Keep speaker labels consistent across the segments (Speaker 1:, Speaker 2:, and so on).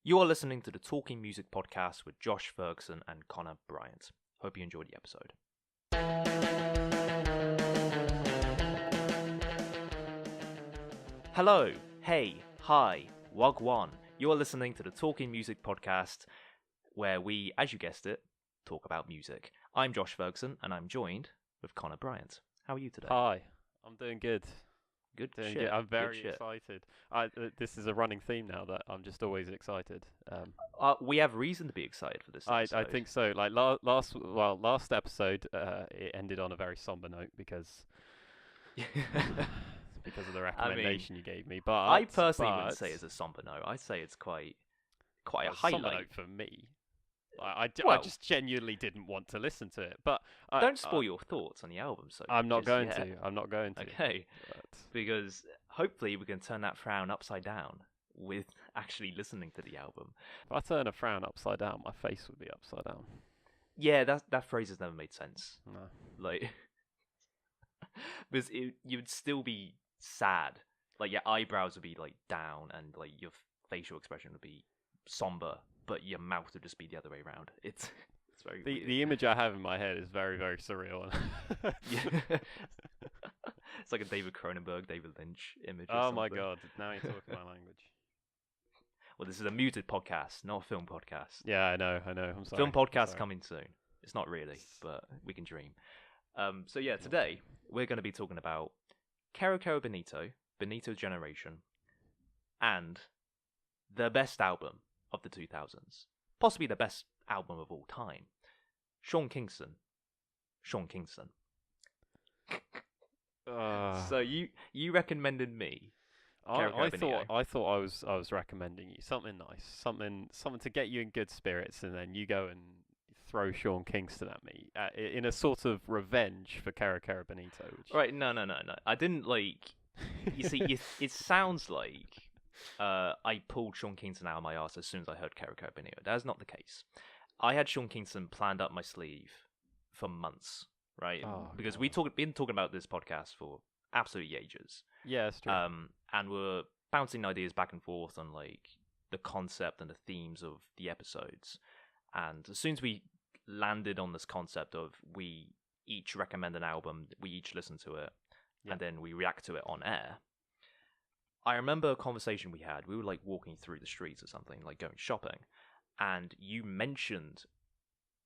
Speaker 1: You are listening to the Talking Music Podcast with Josh Ferguson and Connor Bryant. Hope you enjoyed the episode. Hello, hey, hi, wagwan. You are listening to the Talking Music Podcast, where we, as you guessed it, talk about music. I'm Josh Ferguson, and I'm joined with Connor Bryant. How are you today?
Speaker 2: Hi, I'm doing good.
Speaker 1: Good
Speaker 2: Doing
Speaker 1: shit.
Speaker 2: good. I'm very
Speaker 1: Good shit.
Speaker 2: excited. This is a running theme now that I'm just always excited.
Speaker 1: We have reason to be excited for this episode.
Speaker 2: I think so. Like last episode, it ended on a very somber note because of the recommendation you gave me. But
Speaker 1: I personally wouldn't say it's a somber note. I'd say it's quite a highlight.
Speaker 2: Somber note for me. I just genuinely didn't want to listen to it. But
Speaker 1: don't spoil your thoughts on the album. So
Speaker 2: I'm not going to. I'm not going to.
Speaker 1: Okay.
Speaker 2: But
Speaker 1: Because hopefully we can turn that frown upside down with actually listening to the album.
Speaker 2: if I turn a frown upside down, my face would be upside down.
Speaker 1: Yeah, that phrase has never made sense.
Speaker 2: No.
Speaker 1: Like, because you'd still be sad. Like your eyebrows would be like down, and like your facial expression would be somber, but your mouth would just be the other way around. It's very weird.
Speaker 2: The image I have in my head is very, very surreal.
Speaker 1: Yeah. It's like a David Cronenberg, David Lynch image.
Speaker 2: Oh my god! Now you're talking my language.
Speaker 1: Well, this is a muted podcast, not a film podcast.
Speaker 2: Yeah, I know. I'm sorry.
Speaker 1: Film podcast coming soon. It's not really, but we can dream. So yeah, today we're going to be talking about Kero Kero Bonito, Bonito's Generation, and the best album of the 2000s, possibly the best album of all time, Sean Kingston. So you recommended me.
Speaker 2: I thought I was recommending you something nice, something to get you in good spirits, and then you go and throw Sean Kingston at me in a sort of revenge for Kero Kero Bonito.
Speaker 1: Right? No. I didn't like. You see, it sounds like I pulled Sean Kingston out of my arse as soon as I heard Kero Kero Bonito. That's not the case. I had Sean Kingston planned up my sleeve for months, right? Because we've been talking about this podcast for absolutely ages.
Speaker 2: Yeah, that's true.
Speaker 1: And we're bouncing ideas back and forth on like the concept and the themes of the episodes. And as soon as we landed on this concept of we each recommend an album, we each listen to it, and then we react to it on air. I remember a conversation we had. We were like walking through the streets or something, like going shopping, and you mentioned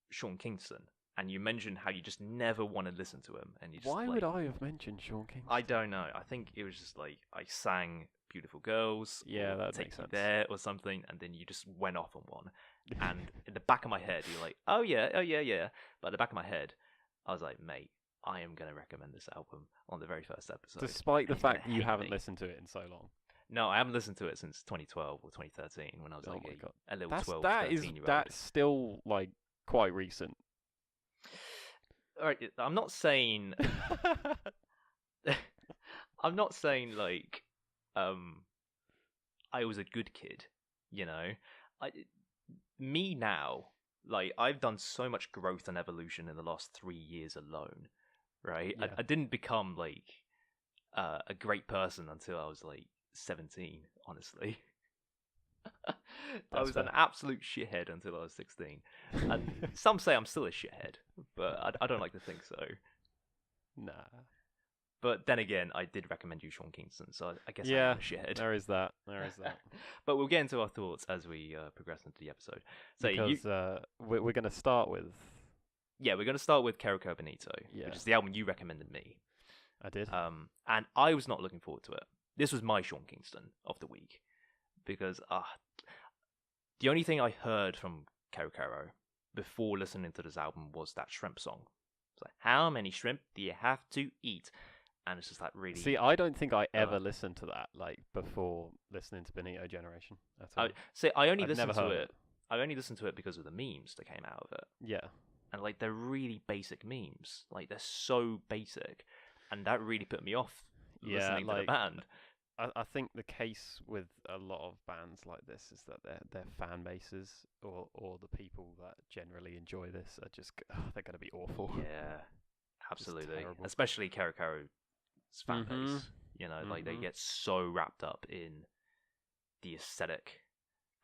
Speaker 1: Sean Kingston, and you mentioned how you just never want to listen to him. And you just,
Speaker 2: why would I have mentioned Sean Kingston?
Speaker 1: I don't know. I think it was just like I sang "Beautiful Girls,"
Speaker 2: yeah, that
Speaker 1: Take
Speaker 2: makes
Speaker 1: You
Speaker 2: sense.
Speaker 1: There or something, and then you just went off on one. And in the back of my head, you're like, oh yeah. But at the back of my head, I was like, mate, I am going to recommend this album on the very first episode.
Speaker 2: Despite the fact that you haven't listened to it in so long.
Speaker 1: No, I haven't listened to it since 2012 or 2013 when I was like a little 13-year-old.
Speaker 2: That's still like quite recent.
Speaker 1: All right, I'm not saying like I was a good kid, you know. Me now, like I've done so much growth and evolution in the last 3 years alone, right?
Speaker 2: Yeah.
Speaker 1: I didn't become like a great person until I was like 17, honestly. I was an absolute shithead until I was 16. And some say I'm still a shithead, but I don't like to think so.
Speaker 2: Nah.
Speaker 1: But then again, I did recommend you Sean Kingston, so I guess I'm a shithead.
Speaker 2: There is that.
Speaker 1: But we'll get into our thoughts as we progress into the episode. So
Speaker 2: because we're going to start with...
Speaker 1: Yeah, we're going to start with Kero Kero Bonito, which is the album you recommended me.
Speaker 2: I did.
Speaker 1: And I was not looking forward to it. This was my Sean Kingston of the week. Because the only thing I heard from Kero Kero before listening to this album was that shrimp song. It's like, how many shrimp do you have to eat? And it's just like really...
Speaker 2: See, I don't think I ever listened to that like before listening to Bonito Generation.
Speaker 1: I only listened to it. I only listened to it because of the memes that came out of it.
Speaker 2: Yeah.
Speaker 1: And like they're really basic memes. Like they're so basic, and that really put me off listening to the band.
Speaker 2: I think the case with a lot of bands like this is that their fan bases or the people that generally enjoy this are just they're going to be awful.
Speaker 1: Yeah, absolutely. Especially Kero Kero's fan base. You know, like they get so wrapped up in the aesthetic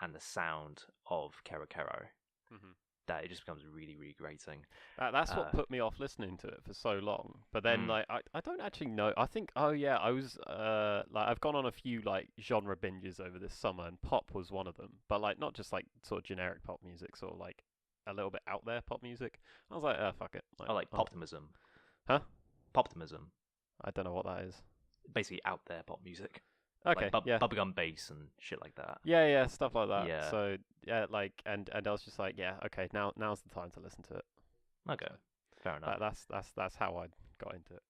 Speaker 1: and the sound of Kero Kero
Speaker 2: Mm-hmm.
Speaker 1: that it just becomes really, really grating.
Speaker 2: That's what put me off listening to it for so long. But then, like, I don't actually know. I think, I was, like, I've gone on a few, like, genre binges over this summer, and pop was one of them. But, like, not just, like, sort of generic pop music, sort of, like, a little bit out there pop music. I was like, fuck it.
Speaker 1: I like Poptimism.
Speaker 2: Huh?
Speaker 1: Poptimism.
Speaker 2: I don't know what that is.
Speaker 1: Basically out there pop music.
Speaker 2: Okay,
Speaker 1: like
Speaker 2: yeah.
Speaker 1: bubblegum bass and shit like that.
Speaker 2: Yeah, stuff like that.
Speaker 1: Yeah.
Speaker 2: So, yeah, like, and I was just like, yeah, okay, now's the time to listen to it.
Speaker 1: Okay, fair enough.
Speaker 2: That's how I got into it.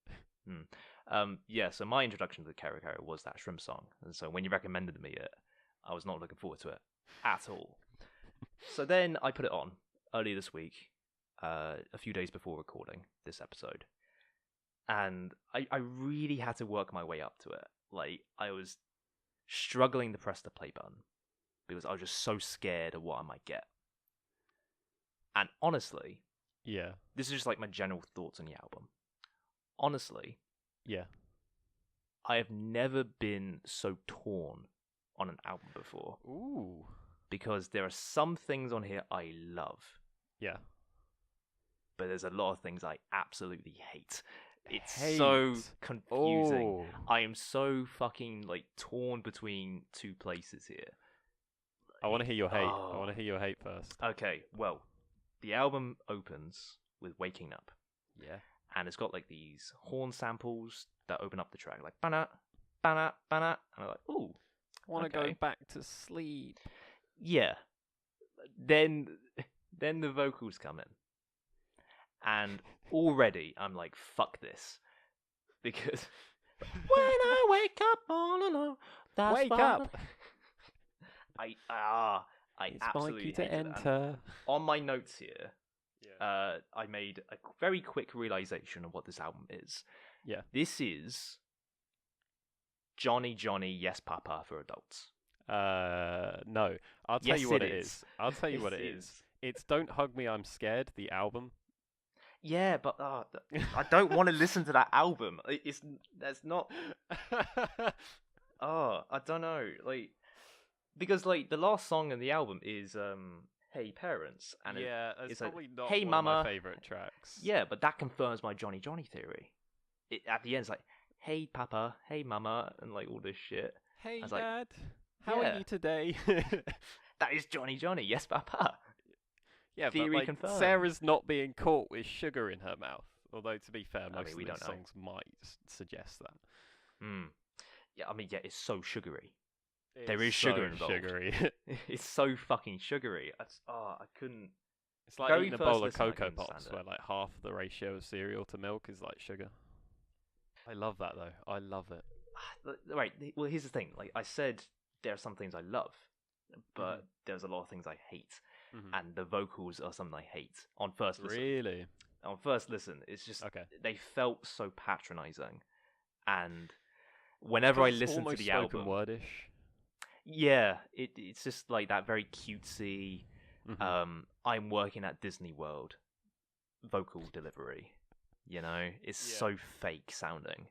Speaker 1: Yeah, so my introduction to the Kero Kero was that shrimp song. And so when you recommended me it, I was not looking forward to it at all. So then I put it on earlier this week, a few days before recording this episode. And I really had to work my way up to it. Like, I was struggling to press the play button because I was just so scared of what I might get. And honestly,
Speaker 2: yeah,
Speaker 1: this is just like my general thoughts on the album. Honestly,
Speaker 2: yeah,
Speaker 1: I have never been so torn on an album before.
Speaker 2: Ooh.
Speaker 1: Because there are some things on here I love.
Speaker 2: Yeah.
Speaker 1: But there's a lot of things I absolutely hate. It's so confusing. I am so fucking, like, torn between two places here.
Speaker 2: I want to hear your hate. I want to hear your hate first.
Speaker 1: Okay, well, the album opens with Waking Up.
Speaker 2: Yeah.
Speaker 1: And it's got, like, these horn samples that open up the track. Like, ba-na, ba-na, ba-na. And I'm like, ooh.
Speaker 2: I want to go back to sleep.
Speaker 1: Yeah. Then the vocals come in. And already I'm like, fuck this. Because when I wake up all alone, that's
Speaker 2: wake up.
Speaker 1: I absolutely
Speaker 2: to
Speaker 1: hate it.
Speaker 2: enter.
Speaker 1: On my notes here, I made a very quick realization of what this album is.
Speaker 2: Yeah.
Speaker 1: This is Johnny Johnny Yes Papa for adults.
Speaker 2: No. I'll tell you what it is. I'll tell you what it is. It's Don't Hug Me, I'm Scared, the album.
Speaker 1: Yeah, but I don't want to listen to that album. That's not. I don't know. Like, because like the last song in the album is "Hey Parents," and
Speaker 2: it's probably not
Speaker 1: "Hey
Speaker 2: one
Speaker 1: Mama"
Speaker 2: of my favorite tracks.
Speaker 1: Yeah, but that confirms my Johnny Johnny theory. At the end, it's like "Hey Papa," "Hey Mama," and like all this shit.
Speaker 2: Hey Dad,
Speaker 1: like,
Speaker 2: how are you today?
Speaker 1: That is Johnny Johnny. Yes, Papa.
Speaker 2: Yeah,
Speaker 1: theory
Speaker 2: but like,
Speaker 1: confirmed.
Speaker 2: Sarah's not being caught with sugar in her mouth. Although, to be fair, most of these songs might suggest that.
Speaker 1: Yeah, I mean, yeah, it's so sugary. There is sugar involved.
Speaker 2: Sugary.
Speaker 1: It's so fucking sugary. I couldn't.
Speaker 2: It's like eating a bowl of Cocoa Pops, where like half the ratio of cereal to milk is like sugar. I love that though. I love it.
Speaker 1: Right. Well, here's the thing. Like I said, there are some things I love, but there's a lot of things I hate. And the vocals are something I hate on first listen.
Speaker 2: Really?
Speaker 1: On first listen, it's just they felt so patronizing, and whenever I listen to the album,
Speaker 2: wordish.
Speaker 1: Yeah, it's just like that very cutesy. I'm working at Disney World vocal delivery. You know, it's so fake sounding,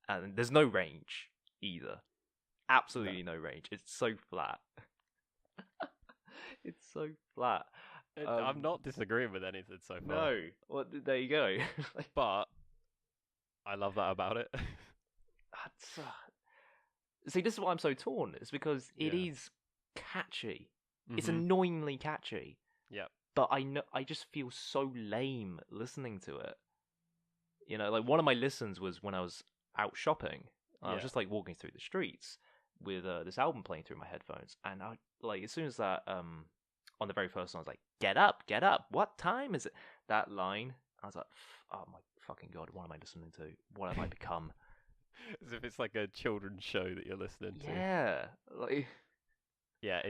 Speaker 1: and there's no range either. Absolutely no range. It's so flat. It's so flat.
Speaker 2: I'm not disagreeing with anything so far.
Speaker 1: No. Well, there you go.
Speaker 2: But I love that about it.
Speaker 1: See, this is why I'm so torn. It's because it is catchy. It's annoyingly catchy.
Speaker 2: Yeah.
Speaker 1: But I just feel so lame listening to it. You know, like one of my listens was when I was out shopping. I was just like walking through the streets with this album playing through my headphones, and I like as soon as that on the very first song, I was like, get up, what time is it? That line, I was like, oh my fucking god, what am I listening to? What have I become?
Speaker 2: As if it's like a children's show that you're listening to.
Speaker 1: Yeah, like.
Speaker 2: Yeah,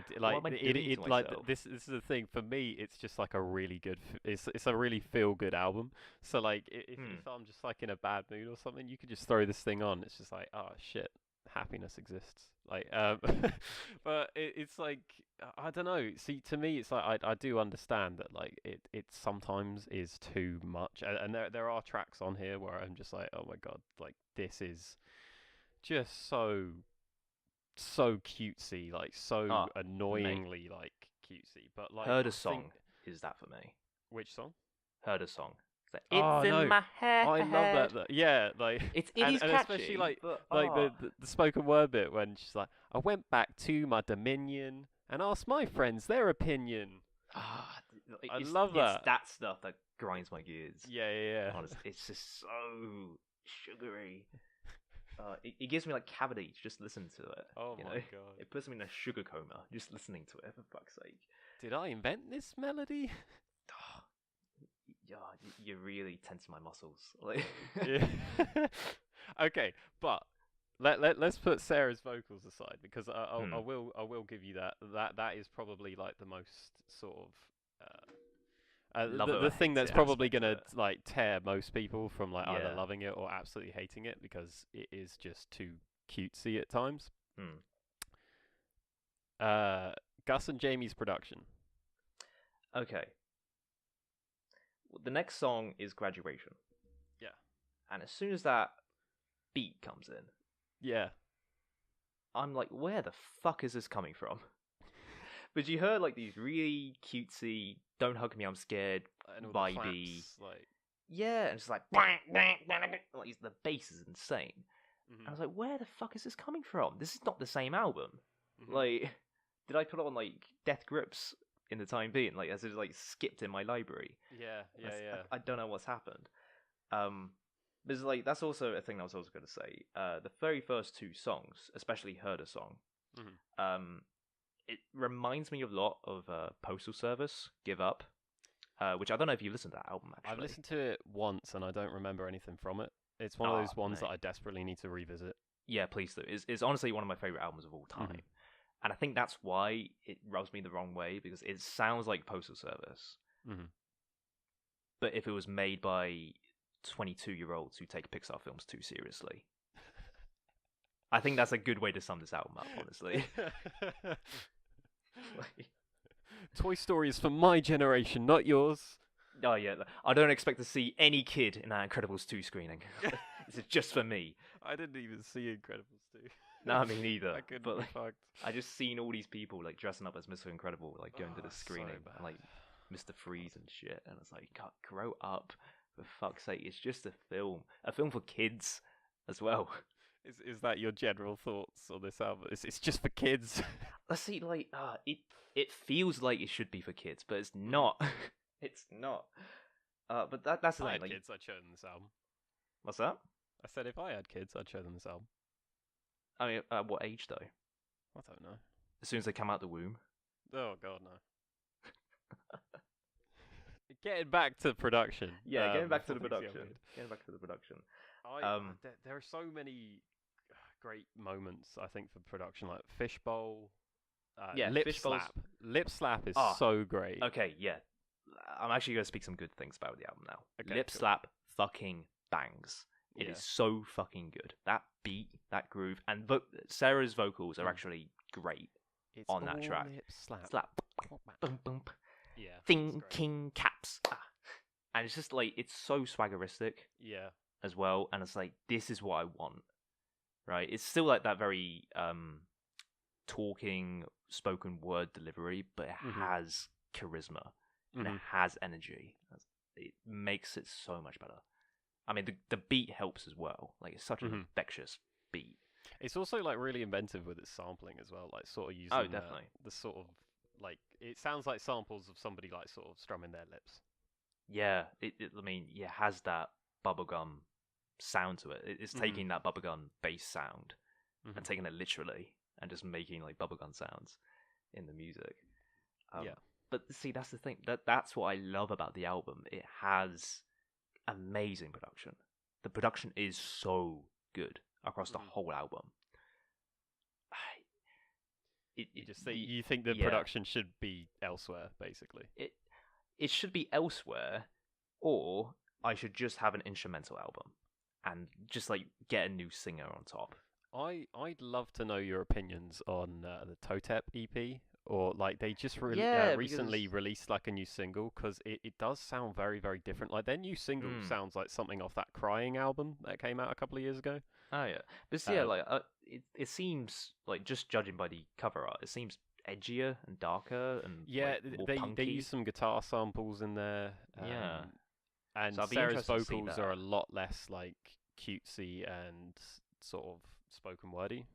Speaker 2: this is the thing for me. It's just like a really good. It's a really feel good album. So like, if I'm just like in a bad mood or something, you could just throw this thing on. It's just like, oh shit, happiness exists. Like, but it's like, I don't know. See, to me, it's like I do understand that like it sometimes is too much, and there are tracks on here where I'm just like, oh my god, like this is just so so cutesy, like so annoyingly
Speaker 1: mate.
Speaker 2: like cutesy. But like,
Speaker 1: Heard a Song is that for me.
Speaker 2: Which song?
Speaker 1: Heard a Song. It's,
Speaker 2: oh
Speaker 1: in
Speaker 2: no,
Speaker 1: my head.
Speaker 2: I love that. Yeah, like
Speaker 1: it
Speaker 2: and
Speaker 1: is catchy,
Speaker 2: especially like
Speaker 1: but,
Speaker 2: the spoken word bit when she's like, I went back to my dominion and asked my friends their opinion. I love that.
Speaker 1: It's that stuff that grinds my gears.
Speaker 2: Yeah.
Speaker 1: Honestly, it's just so sugary. It gives me like cavities just listening to it.
Speaker 2: Oh my god!
Speaker 1: It puts me in a sugar coma just listening to it. For fuck's sake!
Speaker 2: Did I invent this melody?
Speaker 1: Yeah, you're really tensing my muscles. Like,
Speaker 2: okay, but let's put Sarah's vocals aside because I will give you that is probably like the most sort of the thing that's probably gonna like tear most people from like either loving it or absolutely hating it because it is just too cutesy at times. Gus and Jamie's production.
Speaker 1: Okay. The next song is Graduation.
Speaker 2: Yeah.
Speaker 1: And as soon as that beat comes in,
Speaker 2: yeah,
Speaker 1: I'm like, where the fuck is this coming from? But you heard like these really cutesy, don't hug me, I'm scared, vibey. Yeah, and it's like, the bass is insane. Mm-hmm. And I was like, where the fuck is this coming from? This is not the same album. Mm-hmm. Like, did I put it on like Death Grips in the time being, like as it like skipped in my library?
Speaker 2: Yeah.
Speaker 1: I don't know what's happened. There's like that's also a thing I was also going to say. The very first two songs, especially Heard a Song, it reminds me a lot of Postal Service, Give Up, which I don't know if you listened to that album. Actually,
Speaker 2: I've listened to it once and I don't remember anything from it. It's one of those ones that I desperately need to revisit. Yeah,
Speaker 1: please do. It's honestly one of my favorite albums of all time. Mm-hmm. And I think that's why it rubs me the wrong way, because it sounds like Postal Service.
Speaker 2: Mm-hmm.
Speaker 1: But if it was made by 22-year-olds who take Pixar films too seriously. I think that's a good way to sum this album up, honestly.
Speaker 2: Toy Story is for my generation, not yours.
Speaker 1: Oh, yeah. I don't expect to see any kid in that Incredibles 2 screening. This is just for me.
Speaker 2: I didn't even see Incredibles 2.
Speaker 1: No, I mean neither.
Speaker 2: I couldn't be fucked.
Speaker 1: I just seen all these people like dressing up as Mr. Incredible, like going to the screening, so and like Mr. Freeze and shit. And it's like, God, grow up, for fuck's sake! It's just a film for kids as well.
Speaker 2: Is that your general thoughts on this album? It's just for kids.
Speaker 1: Let's see, like it feels like it should be for kids, but it's not. It's not. But that's the thing.
Speaker 2: If I had kids, I'd show them this album.
Speaker 1: What's that?
Speaker 2: I said if I had kids, I'd show them this album.
Speaker 1: I mean, at what age though?
Speaker 2: I don't know.
Speaker 1: As soon as they come out the womb.
Speaker 2: Oh God, no. Getting back to production.
Speaker 1: Yeah, getting back to the production.
Speaker 2: There are so many great moments, I think, for production, like Fishbowl. Lip Slap. Lip Slap is so great.
Speaker 1: Okay, yeah. I'm actually going to speak some good things about the album now.
Speaker 2: Okay,
Speaker 1: Lip Slap fucking bangs. It is so fucking good. That beat, that groove, and Sarah's vocals are actually great on that track.
Speaker 2: Lip slap.
Speaker 1: Boom, boom.
Speaker 2: Yeah.
Speaker 1: Thinking caps. And it's just like, it's so swaggeristic.
Speaker 2: Yeah.
Speaker 1: As well. And it's like, this is what I want. Right? It's still like that very talking, spoken word delivery, but it has charisma. And it has energy. It makes it so much better. I mean, the beat helps as well. Like, it's such an infectious beat.
Speaker 2: It's also like really inventive with its sampling as well. Like, sort of using the sort of like, it sounds like samples of somebody like sort of strumming their lips.
Speaker 1: Yeah, it has that bubblegum sound to it. It's taking that bubblegum bass sound and taking it literally and just making like bubblegum sounds in the music. But see, that's the thing. That's what I love about the album. It has amazing production. The production is so good across the whole album.
Speaker 2: You think the production should be elsewhere, basically.
Speaker 1: It should be elsewhere, or I should just have an instrumental album and just like get a new singer on top.
Speaker 2: I'd love to know your opinions on the Totep EP or like they just recently released like a new single, because it does sound very, very different. Like their new single sounds like something off that Crying album that came out a couple of years ago.
Speaker 1: Oh yeah, but it seems like, just judging by the cover art, it seems edgier and darker and more punky.
Speaker 2: They use some guitar samples in there.
Speaker 1: Yeah,
Speaker 2: and
Speaker 1: so
Speaker 2: Sarah's vocals are a lot less like cutesy and sort of spoken wordy.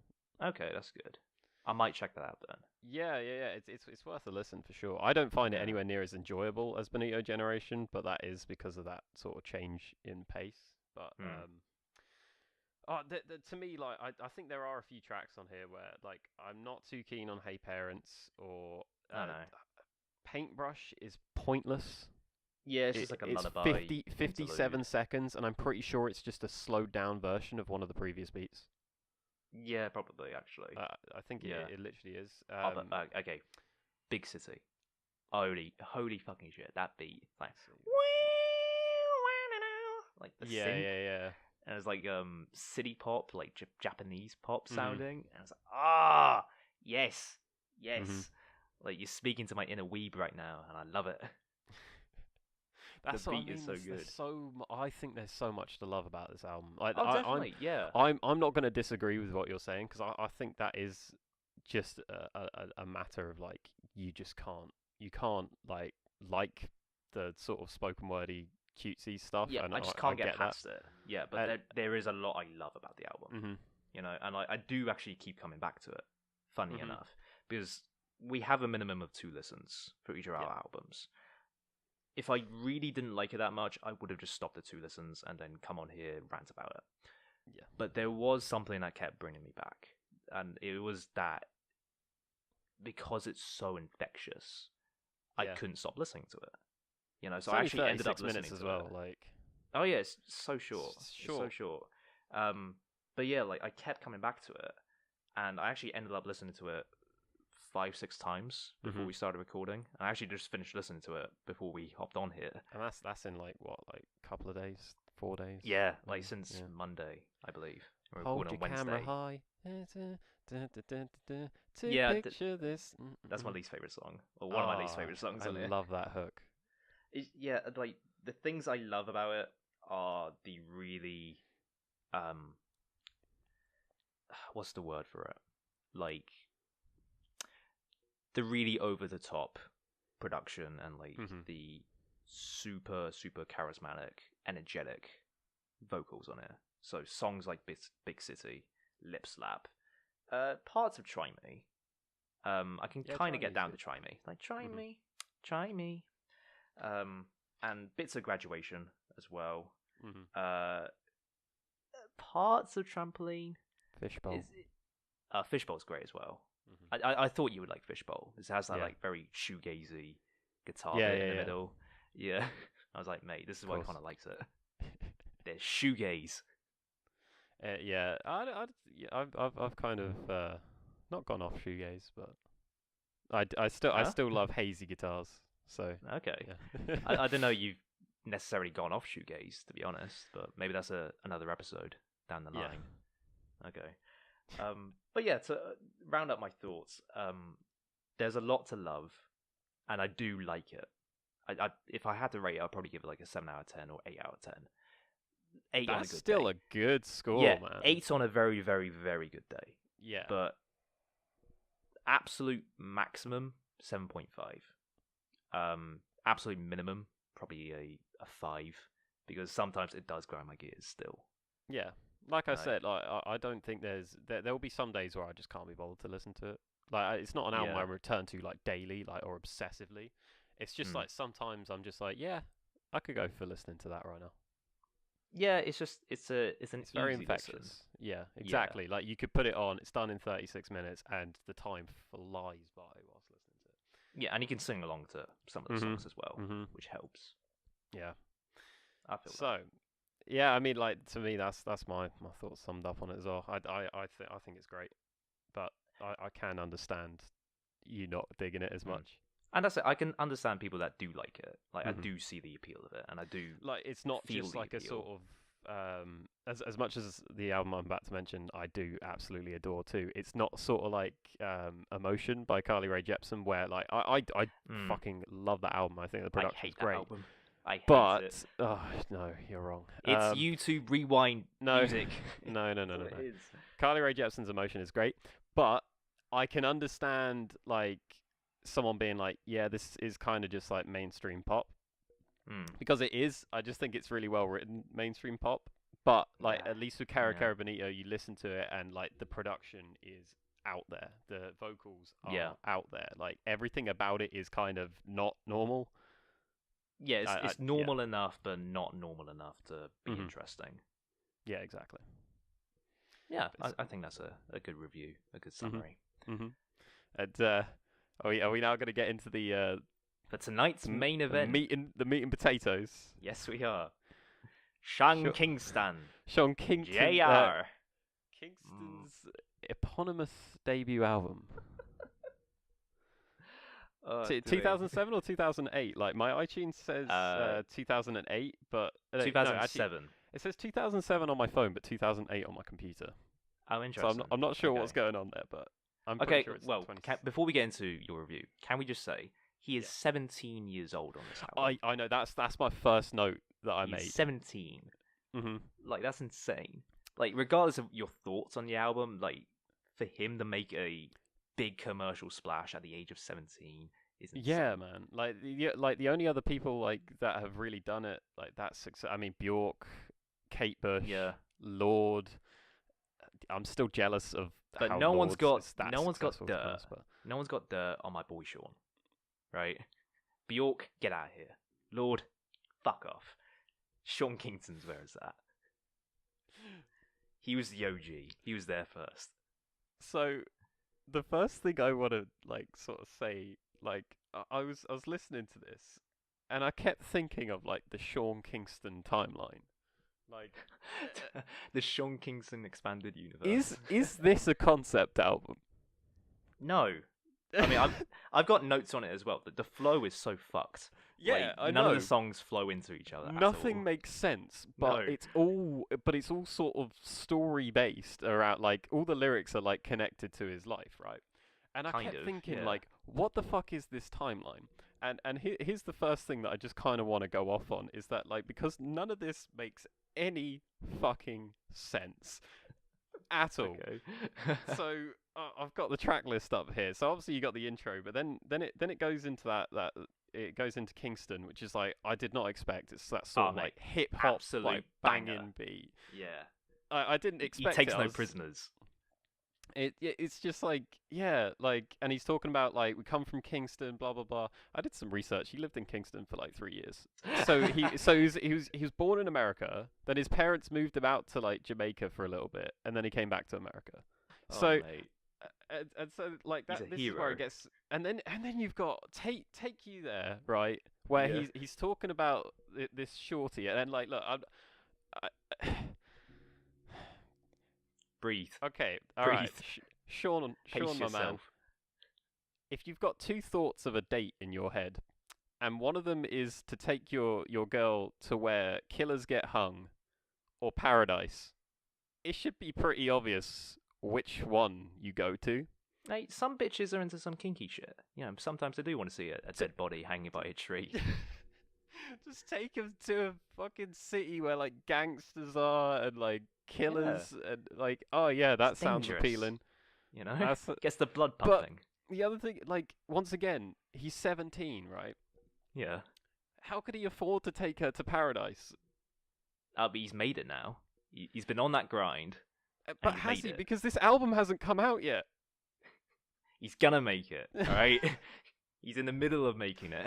Speaker 1: Okay, that's good. I might check that out then.
Speaker 2: Yeah. It's worth a listen for sure. I don't find it anywhere near as enjoyable as Bonito Generation, but that is because of that sort of change in pace. But to me, like I think there are a few tracks on here where like I'm not too keen on Hey Parents, or Paintbrush is pointless.
Speaker 1: Yeah, it's just like a lullaby.
Speaker 2: 57 seconds, and I'm pretty sure it's just a slowed down version of one of the previous beats.
Speaker 1: Yeah, probably, actually.
Speaker 2: I think it literally is.
Speaker 1: Okay, Big City. Holy fucking shit, that beat. Like the synth.
Speaker 2: Yeah.
Speaker 1: And it's like city pop, like Japanese pop sounding. And it's like, yes.
Speaker 2: Mm-hmm.
Speaker 1: Like, you're speaking to my inner weeb right now, and I love it.
Speaker 2: The beat
Speaker 1: is so good.
Speaker 2: I think there's so much to love about this album. Like,
Speaker 1: definitely, yeah.
Speaker 2: I'm not going to disagree with what you're saying, because I think that is just a matter of like you can't like the sort of spoken wordy cutesy stuff.
Speaker 1: Yeah,
Speaker 2: and
Speaker 1: I just can't get past it. Yeah, but there is a lot I love about the album.
Speaker 2: Mm-hmm.
Speaker 1: You know, and I do actually keep coming back to it. Funny enough, because we have a minimum of 2 listens for each of our albums. If I really didn't like it that much, I would have just stopped at 2 listens and then come on here and rant about it.
Speaker 2: Yeah.
Speaker 1: But there was something that kept bringing me back, and it was that because it's so infectious, I couldn't stop listening to it. You know, so I actually ended up listening to
Speaker 2: as well.
Speaker 1: it.
Speaker 2: Like,
Speaker 1: oh yeah, it's so short. It's so short. But yeah, like I kept coming back to it, and I actually ended up listening to it 5-6 times before we started recording. I actually just finished listening to it before we hopped on here.
Speaker 2: And that's in like what, like a couple of days, 4 days?
Speaker 1: Yeah, like since Monday, I believe. We're
Speaker 2: Hold your
Speaker 1: on Wednesday.
Speaker 2: camera high. Picture this.
Speaker 1: That's my least favorite song, or one of my least favorite songs.
Speaker 2: I love that hook.
Speaker 1: Like the things I love about it are the really, what's the word for it? Like, the really over the top production, and like the super charismatic, energetic vocals on it. So songs like Big City, Lip Slap, parts of Try Me. I can kind of get down to Try Me, like Try Me, and bits of Graduation as well. Parts of Trampoline.
Speaker 2: Fishbowl.
Speaker 1: Fishbowl's great as well. I thought you would like Fishbowl. This has that like very shoegazy guitar bit in the middle. Yeah, I was like, mate, this is why he kind of likes it. There's shoegaze.
Speaker 2: I've kind of not gone off shoegaze, but I still love hazy guitars. So
Speaker 1: okay,
Speaker 2: yeah.
Speaker 1: I don't know you've necessarily gone off shoegaze, to be honest, but maybe that's another episode down the line. Yeah. Okay. But yeah, to round up my thoughts, there's a lot to love, and I do like it. If I had to rate it, I'd probably give it like a 7 out of 10 or 8 out of 10. 8 on a good day. That's
Speaker 2: still a good score, man.
Speaker 1: 8 on a very, very, very good day.
Speaker 2: Yeah.
Speaker 1: But absolute maximum, 7.5. Absolute minimum, probably a 5, because sometimes it does grind my gears still.
Speaker 2: Yeah. Like I said, like I don't think there'll be some days where I just can't be bothered to listen to it. Like, it's not an album I return to like daily, like, or obsessively. It's just like sometimes I'm just like, yeah, I could go for listening to that right now.
Speaker 1: Yeah, it's
Speaker 2: very infectious.
Speaker 1: Listen.
Speaker 2: Yeah, exactly. Yeah. Like, you could put it on, it's done in 36 minutes, and the time flies by whilst listening to it.
Speaker 1: Yeah, and you can sing along to some of the songs as well, which helps.
Speaker 2: Yeah,
Speaker 1: I feel
Speaker 2: so. Yeah, I mean, like, to me, that's my thoughts summed up on it as well. I think it's great, but I can understand you not digging it as much.
Speaker 1: And that's it. I can understand people that do like it. Like, I do see the appeal of it, and I do.
Speaker 2: Like, it's not
Speaker 1: feel
Speaker 2: just like
Speaker 1: appeal.
Speaker 2: a sort of as much as the album I'm about to mention, I do absolutely adore too. It's not sort of like Emotion by Carly Rae Jepsen, where like I fucking love that album. I think the production's great.
Speaker 1: Album. I hate
Speaker 2: it. Oh no, you're wrong.
Speaker 1: It's YouTube Rewind music.
Speaker 2: No. Carly Rae Jepsen's Emotion is great, but I can understand like someone being like, yeah, this is kind of just like mainstream pop. Because it is. I just think it's really well written mainstream pop. But like at least with Kero Kero Bonito, you listen to it and like the production is out there. The vocals are out there. Like everything about it is kind of not normal.
Speaker 1: Yeah, it's normal enough, but not normal enough to be interesting.
Speaker 2: Yeah, exactly.
Speaker 1: Yeah, I think that's a good review, a good summary.
Speaker 2: And are we now going to get into the
Speaker 1: for tonight's main event?
Speaker 2: The meat and potatoes.
Speaker 1: Yes, we are. Sean Kingston.
Speaker 2: Sean Kingston.
Speaker 1: Jr.
Speaker 2: Kingston's eponymous debut album. 2007 or 2008? Like my iTunes says 2008, but
Speaker 1: 2007.
Speaker 2: No, it says 2007 on my phone, but 2008 on my computer.
Speaker 1: Oh, interesting.
Speaker 2: So I'm not sure what's going on there, but I'm pretty sure it's
Speaker 1: before we get into your review, can we just say he is 17 years old on this album?
Speaker 2: I know that's my first note that I made.
Speaker 1: 17. Like that's insane. Like regardless of your thoughts on the album, like for him to make a big commercial splash at the age of 17 is insane.
Speaker 2: Yeah, man. Like the only other people like that have really done it like that success. I mean, Bjork, Kate Bush, Lorde. I'm still jealous of.
Speaker 1: But
Speaker 2: how
Speaker 1: no one's got
Speaker 2: dirt.
Speaker 1: No one's got dirt on my boy Sean, right? Bjork, get out of here. Lorde, fuck off. Sean Kingston's where is that? He was the OG. He was there first.
Speaker 2: So, the first thing I want to like sort of say, like I was listening to this, and I kept thinking of like the Sean Kingston timeline. Like
Speaker 1: the Sean Kingston expanded universe.
Speaker 2: Is this a concept album?
Speaker 1: No. I mean, I've got notes on it as well. The flow is so fucked.
Speaker 2: Yeah,
Speaker 1: like, none of the songs flow into each other.
Speaker 2: Nothing makes sense, but it's all sort of story based around. Like all the lyrics are like connected to his life, right? And I kept thinking, like, what the fuck is this timeline? And here's the first thing that I just kind of want to go off on is that like because none of this makes any fucking sense at all.
Speaker 1: Okay.
Speaker 2: So I've got the track list up here. So obviously you got the intro, but then it goes into that it goes into Kingston, which is like I did not expect. It's that sort of like hip hop like banging beat.
Speaker 1: Yeah.
Speaker 2: I didn't expect.
Speaker 1: He takes no prisoners.
Speaker 2: It's just like and he's talking about like we come from Kingston, blah blah blah. I did some research. He lived in Kingston for like 3 years. So he was born in America. Then his parents moved him out to like Jamaica for a little bit, and then he came back to America. And so like that. This is where it gets. And then you've got take you there, right? Where he's talking about this shorty, and then like look,
Speaker 1: breathe.
Speaker 2: Okay, all right. Sean, my man. If you've got two thoughts of a date in your head, and one of them is to take your girl to where killers get hung, or paradise, it should be pretty obvious which one you go to.
Speaker 1: Hey, some bitches are into some kinky shit. You know, sometimes they do want to see a dead body hanging by a tree.
Speaker 2: Just take him to a fucking city where like gangsters are and like killers and like that sounds appealing.
Speaker 1: You know, gets the blood pumping.
Speaker 2: But the other thing, like once again, he's 17, right?
Speaker 1: Yeah.
Speaker 2: How could he afford to take her to paradise?
Speaker 1: But he's made it now. He's been on that grind.
Speaker 2: But has he? Because this album hasn't come out yet.
Speaker 1: He's gonna make it. All right. He's in the middle of making it.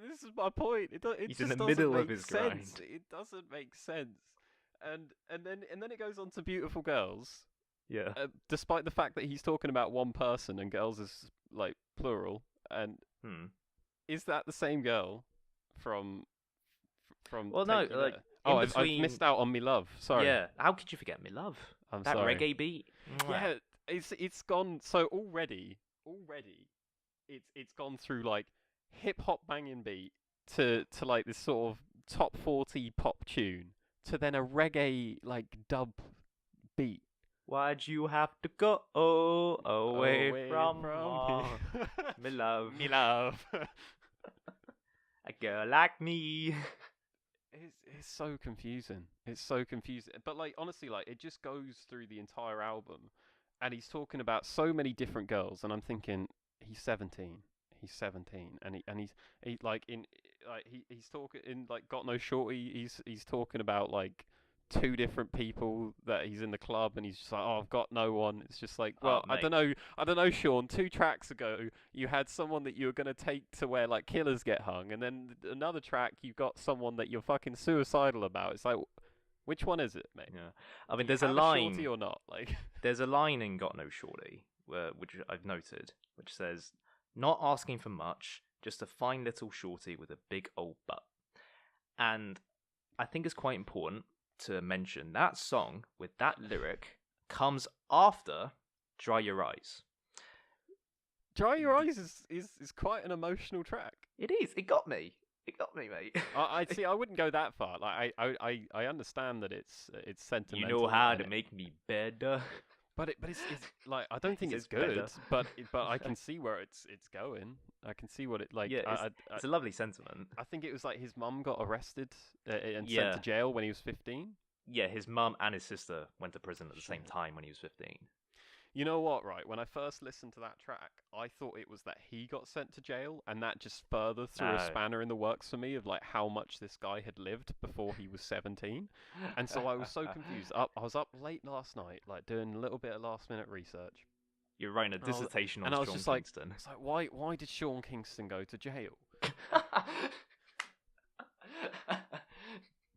Speaker 2: This is my point.
Speaker 1: He's in the middle of his grind.
Speaker 2: It doesn't make sense. And then it goes on to Beautiful Girls.
Speaker 1: Yeah.
Speaker 2: Despite the fact that he's talking about one person and girls is like plural. And is that the same girl from?
Speaker 1: Well, no. Like
Speaker 2: I've missed out on Me Love. Sorry.
Speaker 1: Yeah. How could you forget Me Love?
Speaker 2: I'm
Speaker 1: that
Speaker 2: sorry.
Speaker 1: Reggae beat.
Speaker 2: Yeah. It's gone. So already, it's gone through like hip hop banging beat to like this sort of top 40 pop tune to then a reggae like dub beat.
Speaker 1: Why'd you have to go away from
Speaker 2: me?
Speaker 1: me love?
Speaker 2: Me love.
Speaker 1: A girl like me.
Speaker 2: It's so confusing. It's so confusing. But like honestly, like it just goes through the entire album, and he's talking about so many different girls, and I'm thinking he's 17. He's 17, and he's like he's talking in like Got No Shorty. He's talking about like two different people that he's in the club, and he's just like, oh, I've got no one. It's just like, well, I don't know, Sean. 2 tracks ago, you had someone that you were gonna take to where like killers get hung, and then another track you got someone that you're fucking suicidal about. It's like, which one is it, mate?
Speaker 1: Yeah, I mean, there's a line,
Speaker 2: shorty or not? Like,
Speaker 1: there's a line in Got No Shorty, which I've noted, which says, "Not asking for much, just a fine little shorty with a big old butt," and I think it's quite important to mention that song with that lyric comes after Dry Your Eyes.
Speaker 2: Dry Your Eyes is quite an emotional track.
Speaker 1: It is. It got me, mate.
Speaker 2: I see. I wouldn't go that far. Like I understand that it's sentimental.
Speaker 1: You know how to make me better.
Speaker 2: But it's like I don't think it's good. But I can see where it's going. I can see what it like.
Speaker 1: Yeah, it's a lovely sentiment.
Speaker 2: I think it was like his mum got arrested and sent to jail when he was 15.
Speaker 1: Yeah, his mum and his sister went to prison at the same time when he was 15.
Speaker 2: You know what, right? When I first listened to that track, I thought it was that he got sent to jail, and that just further threw a spanner in the works for me of like how much this guy had lived before he was 17. And so I was so confused. I was up late last night, like doing a little bit of last-minute research.
Speaker 1: You're writing a dissertation on Sean Kingston.
Speaker 2: It's like, why did Sean Kingston go to jail?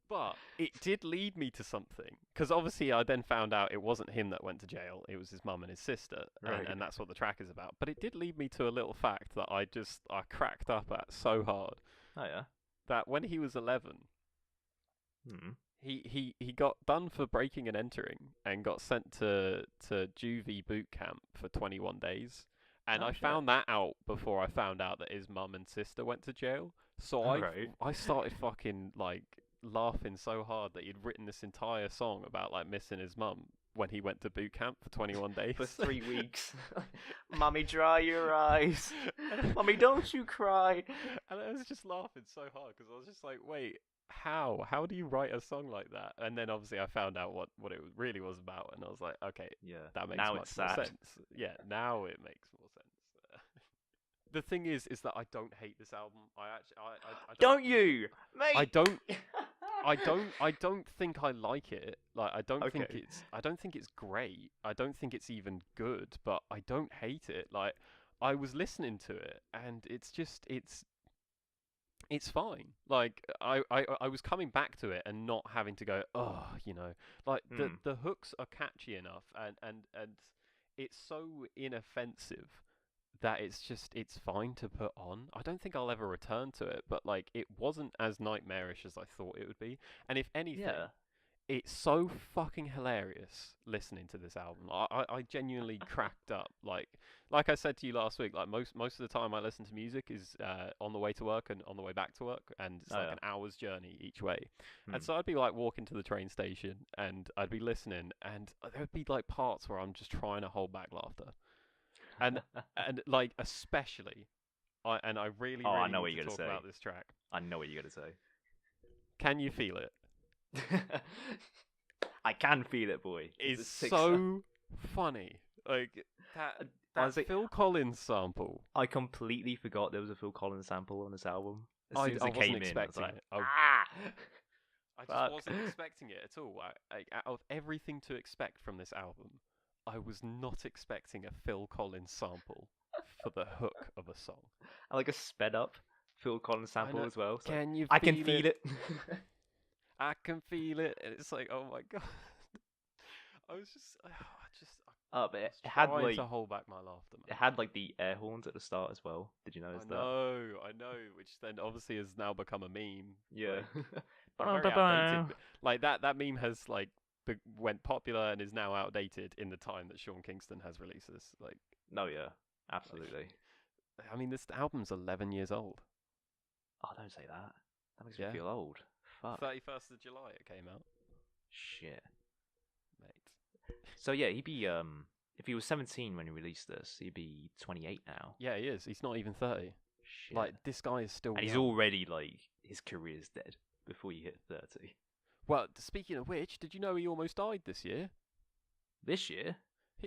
Speaker 2: But it did lead me to something, because obviously I then found out it wasn't him that went to jail, it was his mum and his sister, and that's what the track is about. But it did lead me to a little fact that I cracked up at so hard.
Speaker 1: Oh yeah?
Speaker 2: That when he was 11, he got done for breaking and entering, and got sent to juvie boot camp for 21 days. And I found that out before I found out that his mum and sister went to jail. So I started fucking like laughing so hard that he'd written this entire song about like missing his mum when he went to boot camp for 21 days.
Speaker 1: For 3 weeks. Mummy, dry your eyes. Mummy, don't you cry.
Speaker 2: And I was just laughing so hard because I was just like, wait, how do you write a song like that? And then obviously I found out what it really was about, and I was like, okay, yeah, that makes much more sense. Yeah, now it makes more sense. The thing is that I don't hate this album. I
Speaker 1: don't you, mate?
Speaker 2: I don't think I like it. Like I don't think it's great. I don't think it's even good. But I don't hate it. Like I was listening to it, and it's fine. Like I was coming back to it and not having to go, oh, you know, like the hooks are catchy enough, and it's so inoffensive that it's fine to put on. I don't think I'll ever return to it, but like it wasn't as nightmarish as I thought it would be. And if anything, it's so fucking hilarious listening to this album. I genuinely cracked up. Like I said to you last week, like most of the time I listen to music is on the way to work and on the way back to work, and it's like an hour's journey each way. And so I'd be like walking to the train station and I'd be listening, and there'd be like parts where I'm just trying to hold back laughter. And like especially, I really
Speaker 1: I know what
Speaker 2: need
Speaker 1: you're
Speaker 2: to
Speaker 1: gonna
Speaker 2: talk
Speaker 1: say
Speaker 2: about this track.
Speaker 1: I know what you're gonna say.
Speaker 2: Can you feel it?
Speaker 1: I can feel it, boy.
Speaker 2: It's so funny. Like that honestly, Phil Collins sample.
Speaker 1: I completely forgot there was a Phil Collins sample on this album. As soon as
Speaker 2: I
Speaker 1: it
Speaker 2: wasn't
Speaker 1: came
Speaker 2: expecting
Speaker 1: in,
Speaker 2: it. I just wasn't expecting it at all. Out of everything to expect from this album, I was not expecting a Phil Collins sample for the hook of a song.
Speaker 1: I like a sped up Phil Collins sample as well. So
Speaker 2: can you?
Speaker 1: I can feel it.
Speaker 2: I can feel it, and it's like, oh my god! I was just,
Speaker 1: but it had like
Speaker 2: to hold back my laughter. Man.
Speaker 1: It had like the air horns at the start as well. Did you notice that?
Speaker 2: I know, which then obviously has now become a meme.
Speaker 1: Yeah,
Speaker 2: like, very outdated. Like that meme has like went popular and is now outdated in the time that Sean Kingston has released this. Like,
Speaker 1: no, yeah, absolutely.
Speaker 2: Like, I mean, this album's 11 years old.
Speaker 1: Oh, don't say that. That makes me feel old. Fuck.
Speaker 2: 31st of July it came out.
Speaker 1: Shit.
Speaker 2: mate.
Speaker 1: So yeah, he'd be if he was 17 when he released this, he'd be 28 now.
Speaker 2: Yeah, he is. He's not even 30.
Speaker 1: Shit.
Speaker 2: Like, this guy is still
Speaker 1: and
Speaker 2: young.
Speaker 1: he's already, like, his career's dead before you hit 30.
Speaker 2: Well, speaking of which, did you know he almost died this year?
Speaker 1: This year?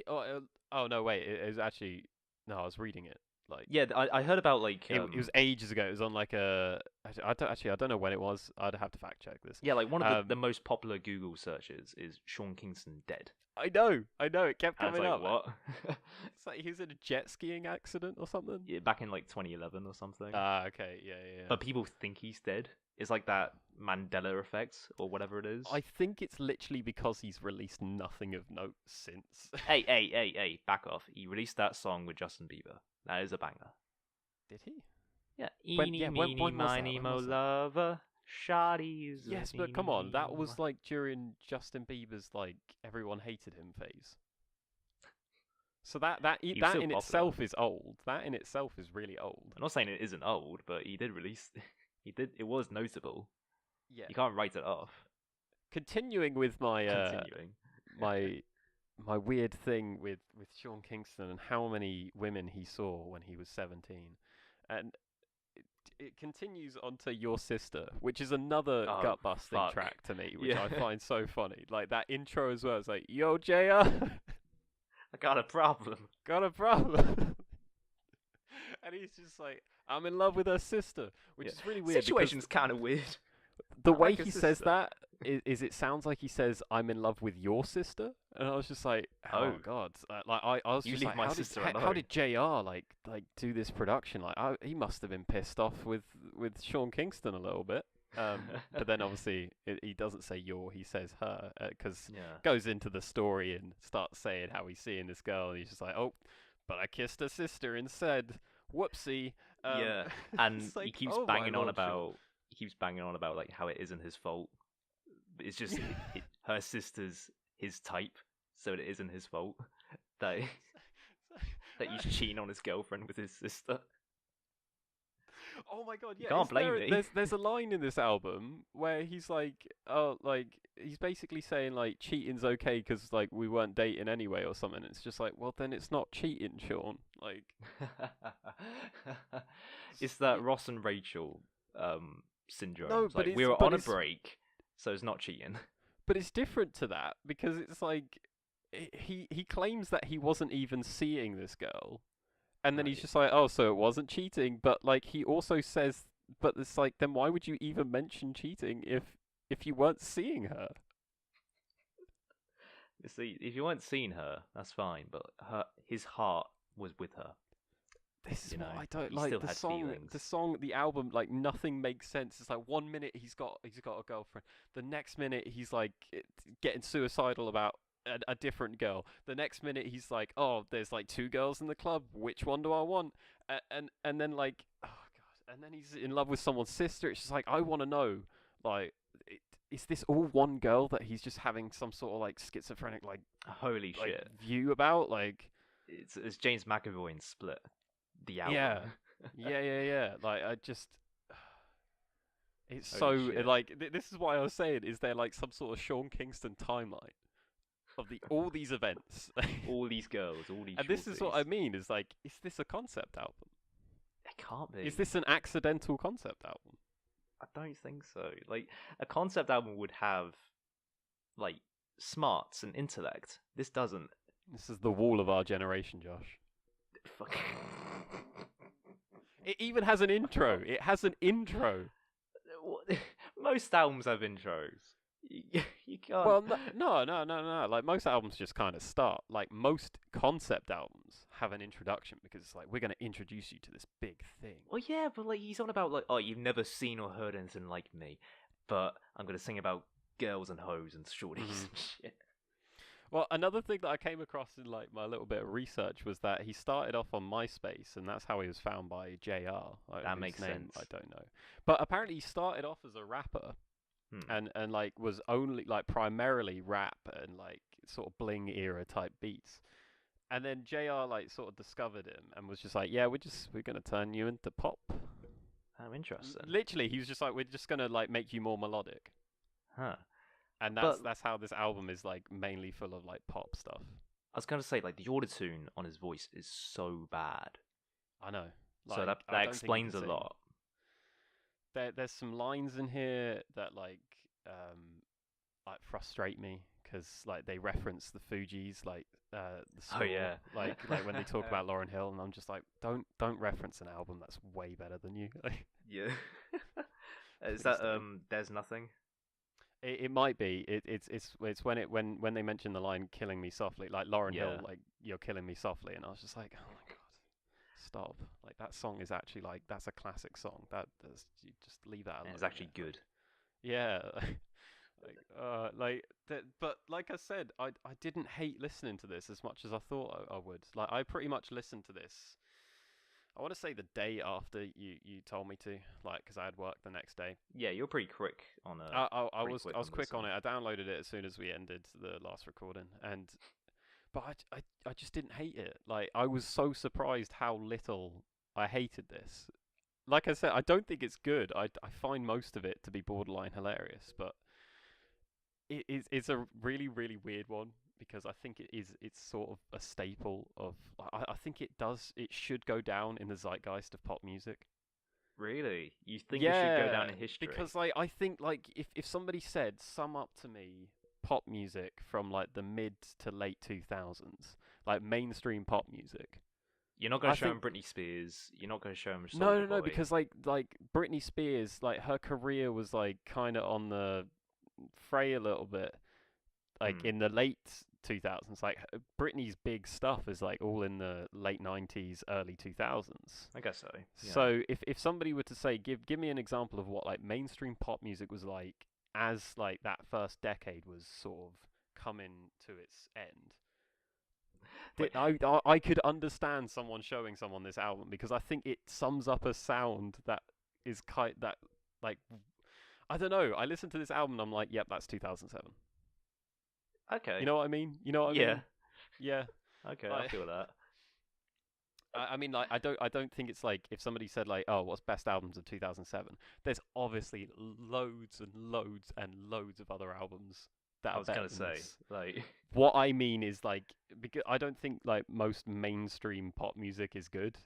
Speaker 2: Oh no, wait, it was actually... No, I was reading it. Like,
Speaker 1: yeah, I heard about, like...
Speaker 2: It was ages ago. It was on, like, a... I don't know when it was. I'd have to fact check this.
Speaker 1: Yeah, like, one of the most popular Google searches is Sean Kingston dead.
Speaker 2: I know, it kept coming up.
Speaker 1: What?
Speaker 2: It's like he was in a jet skiing accident or something.
Speaker 1: Yeah, back in like 2011 or something.
Speaker 2: Okay, yeah.
Speaker 1: But people think he's dead. It's like that Mandela effect or whatever it is.
Speaker 2: I think it's literally because he's released nothing of note since.
Speaker 1: Hey, back off. He released that song with Justin Bieber. That is a banger.
Speaker 2: Did he?
Speaker 1: Yeah.
Speaker 2: When was
Speaker 1: my
Speaker 2: that?
Speaker 1: Nemo lover. Shawty's.
Speaker 2: Yes, but come on, that was like during Justin Bieber's like everyone hated him phase. So that in
Speaker 1: popular.
Speaker 2: itself is old. That in itself is really old.
Speaker 1: I'm not saying it isn't old, but he did release. It was notable.
Speaker 2: Yeah.
Speaker 1: You can't write it off.
Speaker 2: Continuing with my my weird thing with Sean Kingston and how many women he saw when he was 17, and it continues onto Your Sister, which is another gut-busting track to me, which I find so funny. Like, that intro as well, it's like, yo, JR,
Speaker 1: I got a problem.
Speaker 2: And he's just like, I'm in love with her sister, which is really weird.
Speaker 1: Situation's kind of weird.
Speaker 2: The way he says that is it sounds like he says, I'm in love with your sister, and I was just like, oh god, like I was
Speaker 1: you
Speaker 2: just
Speaker 1: leave
Speaker 2: like, how did JR like do this production? Like, he must have been pissed off with Sean Kingston a little bit. But then obviously he doesn't say your, he says her, because goes into the story and starts saying how he's seeing this girl, and he's just like, oh, but I kissed her sister instead. Whoopsie.
Speaker 1: And like, he keeps banging on about. He keeps banging on about like how it isn't his fault. It's just her sister's his type, so it isn't his fault that he's cheating on his girlfriend with his sister.
Speaker 2: Oh my god! Yeah,
Speaker 1: you can't blame me.
Speaker 2: There's a line in this album where he's like, he's basically saying like cheating's okay because like we weren't dating anyway or something. It's just like, well then it's not cheating, Sean. Like,
Speaker 1: it's that Ross and Rachel syndrome.
Speaker 2: No,
Speaker 1: it's like, we were on a break, so it's not cheating.
Speaker 2: But it's different to that because it's like he claims that he wasn't even seeing this girl, and then he's just like, oh, so it wasn't cheating. But like he also says, but it's like, then why would you even mention cheating if you weren't seeing her?
Speaker 1: You see, if you weren't seeing her, that's fine. But his heart was with her.
Speaker 2: This is what I don't like. The song, the album, like nothing makes sense. It's like 1 minute he's got a girlfriend, the next minute he's like getting suicidal about a different girl. The next minute he's like, oh, there's like 2 girls in the club. Which one do I want? And then like, oh god, and then he's in love with someone's sister. It's just like, I want to know, like, is this all one girl that he's just having some sort of like schizophrenic like
Speaker 1: holy shit
Speaker 2: view about? Like,
Speaker 1: it's James McAvoy in Split. The album.
Speaker 2: Yeah. Like, I just, it's so like this is what I was saying. Is there like some sort of Sean Kingston timeline of all these events,
Speaker 1: all these girls, all these?
Speaker 2: And this is what I mean. Is like, is this a concept album?
Speaker 1: It can't be.
Speaker 2: Is this an accidental concept album?
Speaker 1: I don't think so. Like, a concept album would have like smarts and intellect. This doesn't.
Speaker 2: This is the wall of our generation, Josh. It even has an intro. It has an intro.
Speaker 1: Most albums have intros. You can't.
Speaker 2: Well, no. Like, most albums just kind of start. Like, most concept albums have an introduction because it's like, we're going to introduce you to this big thing.
Speaker 1: Well, yeah, but like, he's on about like, oh, you've never seen or heard anything like me, but I'm going to sing about girls and hoes and shorties and shit.
Speaker 2: Well, another thing that I came across in like my little bit of research was that he started off on MySpace, and that's how he was found by JR.
Speaker 1: That makes sense.
Speaker 2: I don't know, but apparently he started off as a rapper, and like was only like primarily rap and like sort of bling era type beats, and then JR like sort of discovered him and was just like, yeah, we're gonna turn you into pop.
Speaker 1: Oh, interesting.
Speaker 2: Literally, he was just like, we're just gonna like make you more melodic.
Speaker 1: Huh.
Speaker 2: And that's how this album is like mainly full of like pop stuff.
Speaker 1: I was gonna say, like, the autotune on his voice is so bad.
Speaker 2: I know.
Speaker 1: Like, so that explains a lot.
Speaker 2: There's some lines in here that like frustrate me because like they reference the Fugees, like the score, like when they talk about Lauryn Hill, and I'm just like, don't reference an album that's way better than you.
Speaker 1: Yeah. Is that There's Nothing?
Speaker 2: It might be. It's when they mention the line "killing me softly," like Lauryn Hill, like "you're killing me softly," and I was just like, oh my god, stop! Like that song is actually like that's a classic song. You just leave that alone.
Speaker 1: It's actually good.
Speaker 2: Yeah. But like I said, I didn't hate listening to this as much as I thought I would. Like I pretty much listened to this. I want to say the day after you told me to, like, because I had work the next day.
Speaker 1: Yeah, you're pretty quick on it.
Speaker 2: I was quick on it. I downloaded it as soon as we ended the last recording, but I just didn't hate it. Like I was so surprised how little I hated this. Like I said, I don't think it's good. I find most of it to be borderline hilarious, but it's a really, really weird one because I think it's sort of a staple of. I think it should go down in the zeitgeist of pop music.
Speaker 1: Really? You think it should go down in history?
Speaker 2: Because like I think like if somebody said sum up to me pop music from like the mid to late 2000s, like mainstream pop music.
Speaker 1: You're not going to show him Britney Spears. You're not going to show him.
Speaker 2: No, because like Britney Spears, like her career was like kind of on the fray a little bit, like in the late 2000s. Like Britney's big stuff is like all in the late 90s, early 2000s.
Speaker 1: I guess so. Yeah.
Speaker 2: So if somebody were to say, give me an example of what like mainstream pop music was like as like that first decade was sort of coming to its end. I could understand someone showing someone this album because I think it sums up a sound that is like I don't know. I listened to this album and I'm like, yep, that's 2007.
Speaker 1: Okay.
Speaker 2: You know what I mean?
Speaker 1: Yeah.
Speaker 2: Yeah.
Speaker 1: Okay, I feel that.
Speaker 2: I mean, like, I don't think it's like if somebody said like, oh, what's best albums of 2007? There's obviously loads and loads and loads of other albums. That I was gonna say, like, what I mean is like, because I don't think like most mainstream pop music is good.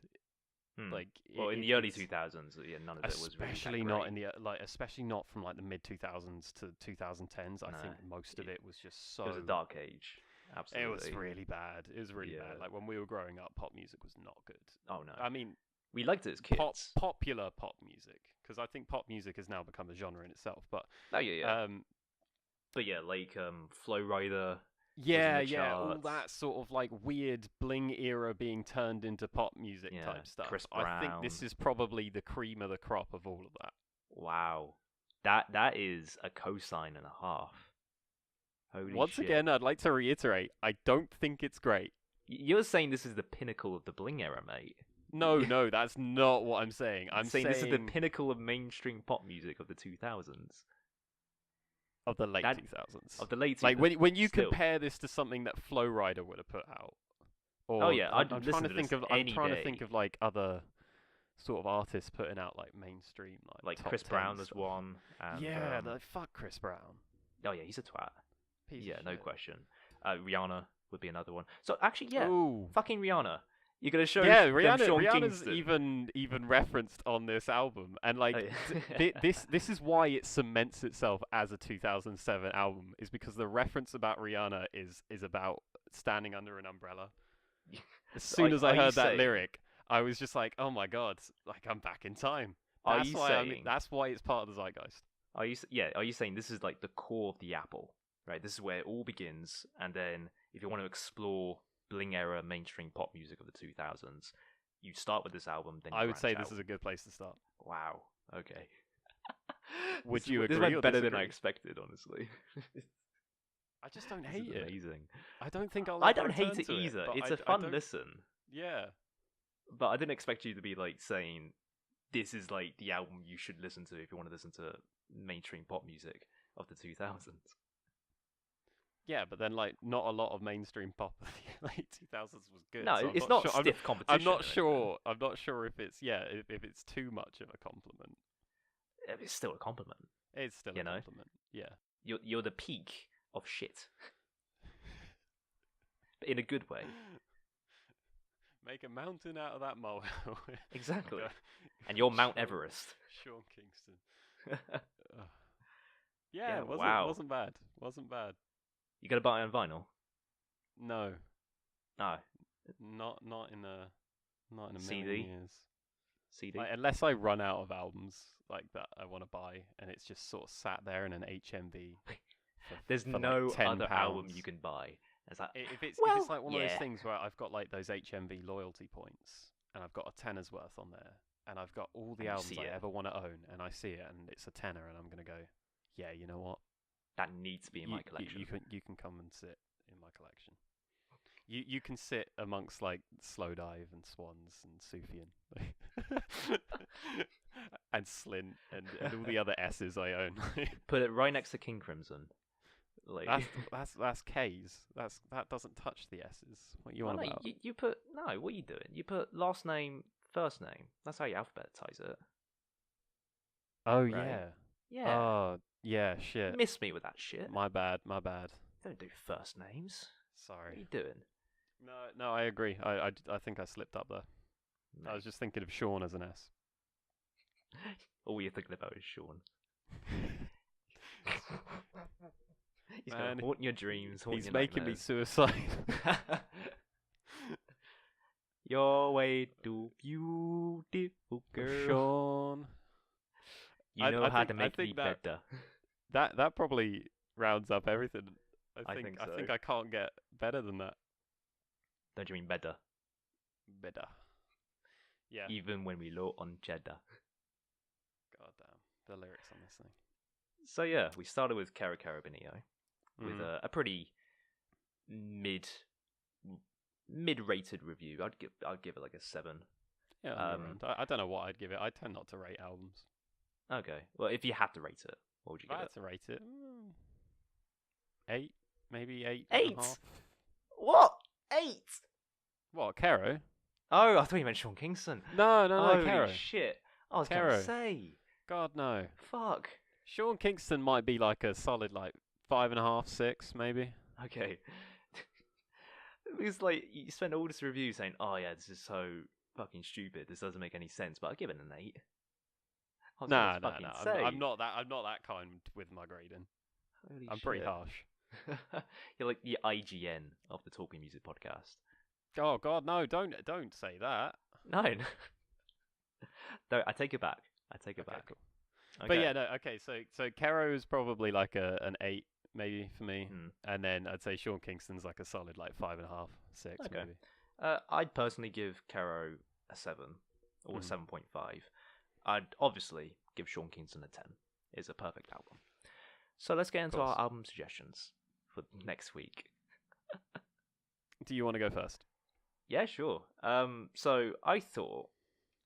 Speaker 2: Like,
Speaker 1: in the early 2000s, yeah, none of it was really
Speaker 2: especially not in the especially not from like the mid 2000s to 2010s. I think most of it was just so.
Speaker 1: It was a dark age. Absolutely,
Speaker 2: it was really bad. It was really bad. Like when we were growing up, pop music was not good.
Speaker 1: Oh no,
Speaker 2: I mean,
Speaker 1: we liked it as kids.
Speaker 2: Popular pop music, because I think pop music has now become a genre in itself. But
Speaker 1: but yeah, like Flow Rider.
Speaker 2: Yeah, all that sort of like weird bling era being turned into pop music type stuff.
Speaker 1: Chris Brown.
Speaker 2: I think this is probably the cream of the crop of all of that.
Speaker 1: Wow, that is a cosign and a half. Holy
Speaker 2: Once
Speaker 1: shit.
Speaker 2: again, I'd like to reiterate, I don't think it's great.
Speaker 1: You're saying this is the pinnacle of the bling era, mate.
Speaker 2: No, that's not what I'm saying. I'm saying
Speaker 1: this is the pinnacle of mainstream pop music of the 2000s.
Speaker 2: Of the late 2000s.
Speaker 1: Of the late 2000s.
Speaker 2: Like when you compare this to something that Flow Rider would have put out. Or, I'm trying to think of like other sort of artists putting out like mainstream
Speaker 1: like Chris Brown was one. And,
Speaker 2: fuck Chris Brown.
Speaker 1: Oh yeah, he's a twat.
Speaker 2: Piece of
Speaker 1: no
Speaker 2: shit.
Speaker 1: question. Rihanna would be another one. So actually,
Speaker 2: Ooh.
Speaker 1: Fucking Rihanna. You're gonna show
Speaker 2: Rihanna's even referenced on this album, and like this is why it cements itself as a 2007 album, is because the reference about Rihanna is about standing under an umbrella. As soon as I heard that lyric, I was just like, oh my god, like I'm back in time. That's why it's part of the zeitgeist.
Speaker 1: Are you saying this is like the core of the apple, right? This is where it all begins, and then if you want to explore bling era mainstream pop music of the 2000s, you start with this album, then
Speaker 2: I would say this is a good place to start.
Speaker 1: Wow. Okay.
Speaker 2: Would you agree?
Speaker 1: This went better than I expected, honestly.
Speaker 2: I just don't hate it.
Speaker 1: Amazing.
Speaker 2: I don't think
Speaker 1: I don't hate it either. It's a fun listen.
Speaker 2: Yeah.
Speaker 1: But I didn't expect you to be like saying this is like the album you should listen to if you want to listen to mainstream pop music of the 2000s.
Speaker 2: Yeah, but then like not a lot of mainstream pop of the late 2000s was good.
Speaker 1: No,
Speaker 2: so
Speaker 1: it's not stiff competition.
Speaker 2: I'm not sure. I'm not sure if it's if it's too much of a compliment.
Speaker 1: It's still a compliment.
Speaker 2: It's still a compliment. Yeah.
Speaker 1: You're the peak of shit, but in a good way.
Speaker 2: Make a mountain out of that molehill.
Speaker 1: Exactly. And you're Mount Everest.
Speaker 2: Sean Kingston. Yeah, it wasn't bad. Wasn't bad.
Speaker 1: You got to buy it on vinyl?
Speaker 2: No.
Speaker 1: No.
Speaker 2: Not in a
Speaker 1: CD?
Speaker 2: million years.
Speaker 1: CD?
Speaker 2: Like, unless I run out of albums like that I want to buy, and it's just sort of sat there in an HMV.
Speaker 1: There's
Speaker 2: for
Speaker 1: no
Speaker 2: like
Speaker 1: other
Speaker 2: £10.
Speaker 1: album you can buy. It's like,
Speaker 2: if it's like one of those things where I've got like those HMV loyalty points, and I've got a tenner's worth on there, and I've got all the albums I ever want to own, and I see it, and it's a tenner, and I'm gonna go, yeah, you know what?
Speaker 1: That needs to be in my collection.
Speaker 2: You can come and sit in my collection. You can sit amongst like Slowdive and Swans and Sufjan and Slint and all the other S's I own.
Speaker 1: Put it right next to King Crimson. Like...
Speaker 2: That's K's. That doesn't touch the S's. What you on about?
Speaker 1: You put what are you doing? You put last name, first name. That's how you alphabetize it.
Speaker 2: Oh
Speaker 1: right?
Speaker 2: Yeah.
Speaker 1: Yeah.
Speaker 2: Oh yeah. Shit.
Speaker 1: You missed me with that shit.
Speaker 2: My bad.
Speaker 1: Don't do first names.
Speaker 2: Sorry.
Speaker 1: What are you doing?
Speaker 2: No, I agree. I think I slipped up there.
Speaker 1: Mate.
Speaker 2: I was just thinking of Sean as an S.
Speaker 1: All you're thinking about is Sean. He's going to haunt your dreams.
Speaker 2: He's making me suicide.
Speaker 1: Your way to beautiful girl.
Speaker 2: Sean.
Speaker 1: You know how to make me better.
Speaker 2: That probably rounds up everything. I think
Speaker 1: so.
Speaker 2: I think I can't get better than that.
Speaker 1: Don't you mean better?
Speaker 2: Better. Yeah.
Speaker 1: Even when we low on cheddar.
Speaker 2: God damn. The lyrics on this thing.
Speaker 1: So yeah, we started with Kero Kero Bonito with a pretty mid-rated review. I'd give it like a 7.
Speaker 2: Yeah, I don't know what I'd give it. I tend not to rate albums.
Speaker 1: Okay. Well, if you had to rate it, what would you give it?
Speaker 2: I had to rate it 8, maybe 8.
Speaker 1: 8. What? 8?
Speaker 2: What, Kero?
Speaker 1: Oh, I thought you meant Sean Kingston.
Speaker 2: No,
Speaker 1: Holy
Speaker 2: Kero.
Speaker 1: Shit. I was going to say.
Speaker 2: God, no.
Speaker 1: Fuck.
Speaker 2: Sean Kingston might be like a solid 5.5, 6, maybe.
Speaker 1: Okay. It's like, you spent all this review saying, oh yeah, this is so fucking stupid. This doesn't make any sense, but I'd give it an 8.
Speaker 2: No. I'm not that kind with my grading. I'm pretty harsh.
Speaker 1: You're like the IGN of the Talking Music podcast.
Speaker 2: Oh God, no! Don't say that.
Speaker 1: No, I take it back. Cool.
Speaker 2: Okay. But yeah, no. Okay, so Kero is probably like an 8, maybe for me, and then I'd say Sean Kingston's like a solid 5.5, 6, maybe.
Speaker 1: I'd personally give Kero a 7 or a 7.5. I'd obviously give Sean Kingston a 10. It's a perfect album. So let's get into our album suggestions for next week.
Speaker 2: Do you want to go first?
Speaker 1: Yeah, sure. So I thought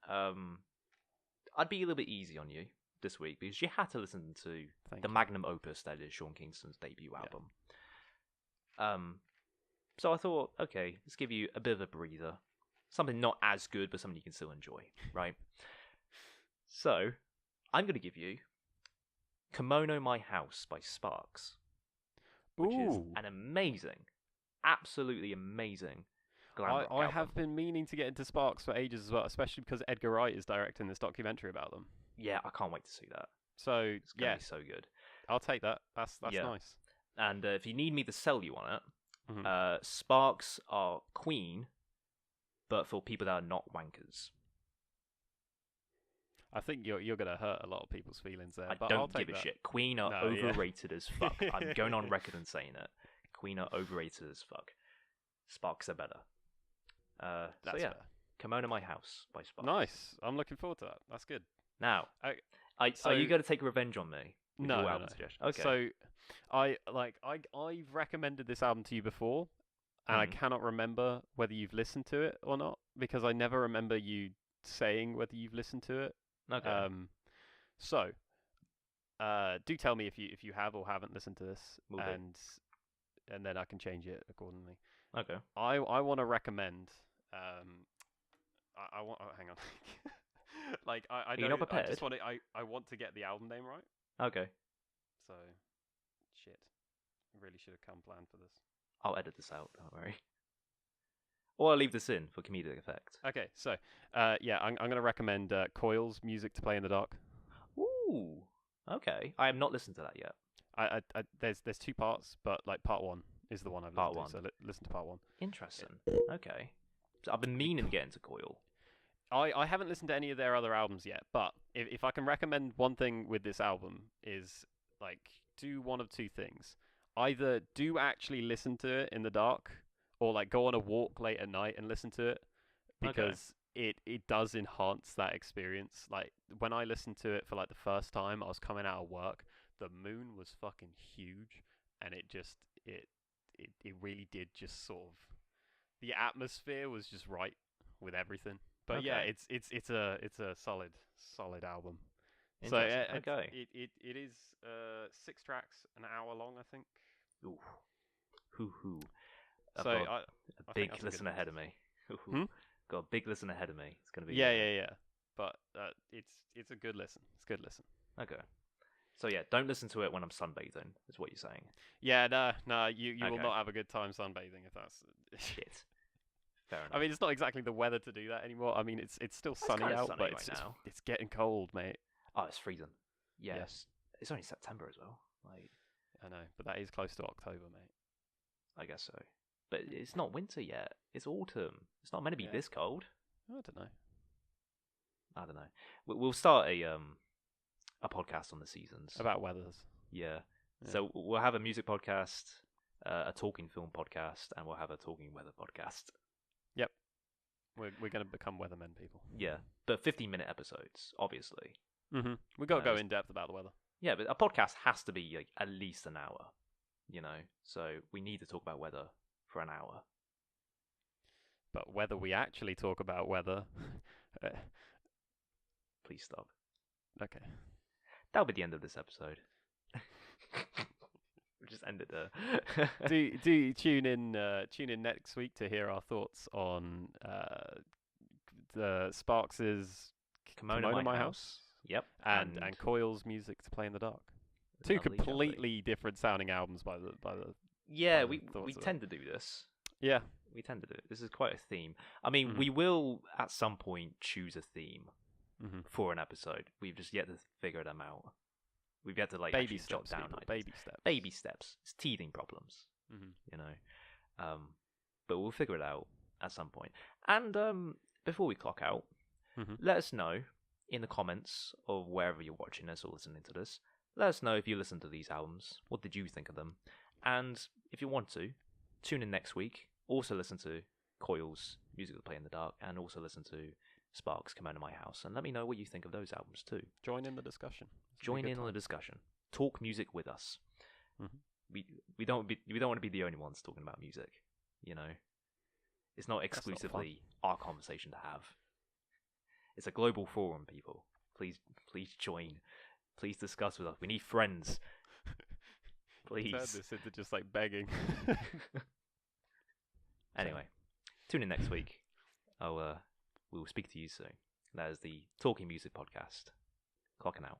Speaker 1: I'd be a little bit easy on you this week because you had to listen to the magnum opus that is Sean Kingston's debut album. So I thought, okay, let's give you a bit of a breather. Something not as good, but something you can still enjoy, right? So I'm going to give you Kimono My House by Sparks, which is an amazing, absolutely amazing glam rock album.
Speaker 2: I have been meaning to get into Sparks for ages as well, especially because Edgar Wright is directing this documentary about them.
Speaker 1: Yeah, I can't wait to see that.
Speaker 2: So
Speaker 1: it's going to be so good.
Speaker 2: I'll take that. That's nice.
Speaker 1: And if you need me to sell you on it, Sparks are Queen, but for people that are not wankers.
Speaker 2: I think you're going to hurt a lot of people's feelings there.
Speaker 1: I don't give a shit. Queen are overrated as fuck. I'm going on record and saying it. Queen are overrated as fuck. Sparks are better.
Speaker 2: That's fair.
Speaker 1: Kimono My House by Sparks.
Speaker 2: Nice. I'm looking forward to that. That's good.
Speaker 1: Now, are you going to take revenge on me?
Speaker 2: No.
Speaker 1: Okay.
Speaker 2: So, I've recommended this album to you before, and I cannot remember whether you've listened to it or not because I never remember you saying whether you've listened to it.
Speaker 1: Okay.
Speaker 2: So, do tell me if you have or haven't listened to this, and then I can change it accordingly.
Speaker 1: Okay.
Speaker 2: I want to recommend. I want. Oh, hang on. I don't.
Speaker 1: You're not prepared?
Speaker 2: I want to get the album name right.
Speaker 1: Okay.
Speaker 2: So, shit. Really should have come planned for this.
Speaker 1: I'll edit this out, don't worry. Or I'll leave this in for comedic effect.
Speaker 2: Okay, so, I'm going to recommend Coil's Music to Play in the Dark.
Speaker 1: Ooh, okay. I have not listened to that yet.
Speaker 2: There's 2 parts, but like part 1 is the one I've listened to, so listen to part 1.
Speaker 1: Interesting. Okay. So I've been meaning to get into Coil.
Speaker 2: I haven't listened to any of their other albums yet, but if I can recommend one thing with this album is, like, do one of 2 things. Either do actually listen to it in the dark, or like go on a walk late at night and listen to it, because it does enhance that experience. Like, when I listened to it for like the first time, I was coming out of work, the moon was fucking huge, and it really did just sort of, the atmosphere was just right with everything. But yeah, it's a solid album. So it is 6 tracks, an hour long, I think.
Speaker 1: Ooh, hoo.
Speaker 2: So
Speaker 1: a big listen ahead of me. Got a big listen ahead of me. It's gonna be
Speaker 2: yeah. But it's a good listen. It's a good listen.
Speaker 1: Okay. So yeah, don't listen to it when I'm sunbathing. Is what you're saying?
Speaker 2: Yeah, no. You will not have a good time sunbathing if that's
Speaker 1: shit. Fair enough.
Speaker 2: I mean, it's not exactly the weather to do that anymore. I mean, it's still sunny out, but it's getting cold, mate.
Speaker 1: Oh, it's freezing. Yes. It's only September as well. Like,
Speaker 2: I know, but that is close to October, mate.
Speaker 1: I guess so. But it's not winter yet. It's autumn. It's not meant to be this cold.
Speaker 2: I don't know.
Speaker 1: We'll start a podcast on the seasons
Speaker 2: about weathers.
Speaker 1: Yeah. So we'll have a music podcast, a talking film podcast, and we'll have a talking weather podcast.
Speaker 2: Yep. We're going to become weathermen, people.
Speaker 1: Yeah, but 15-minute episodes, obviously.
Speaker 2: Mm-hmm. We've got to go in depth about the weather.
Speaker 1: Yeah, but a podcast has to be like at least an hour, you know? So we need to talk about weather for an hour.
Speaker 2: But whether we actually talk about weather...
Speaker 1: Please stop.
Speaker 2: Okay.
Speaker 1: That'll be the end of this episode. We'll just end it there.
Speaker 2: do tune in next week to hear our thoughts on the Sparks'
Speaker 1: Kimono My House. Yep.
Speaker 2: And Coil's Music to Play in the Dark. 2 completely different sounding albums by the
Speaker 1: Yeah, we tend to do this.
Speaker 2: Yeah.
Speaker 1: We tend to do it. This is quite a theme. I mean, we will at some point choose a theme for an episode. We've just yet to figure them out. We've yet to like
Speaker 2: baby
Speaker 1: jot down
Speaker 2: baby
Speaker 1: steps. It's teething problems, you know. But we'll figure it out at some point. And before we clock out, let us know in the comments of wherever you're watching us or listening to this. Let us know if you listen to these albums. What did you think of them? And if you want to, tune in next week. Also listen to Coil's Music to Play in the Dark, and also listen to Sparks' Kimono My House, and let me know what you think of those albums too.
Speaker 2: Join in the discussion.
Speaker 1: Join in on the discussion. Talk music with us. We don't want to be the only ones talking about music. You know, it's not exclusively our conversation to have. It's a global forum, people. Please join. Please discuss with us. We need friends. Please.
Speaker 2: Turn this into just like begging.
Speaker 1: Anyway, tune in next week. We will speak to you soon. That is the Talking Music Podcast. Clocking out.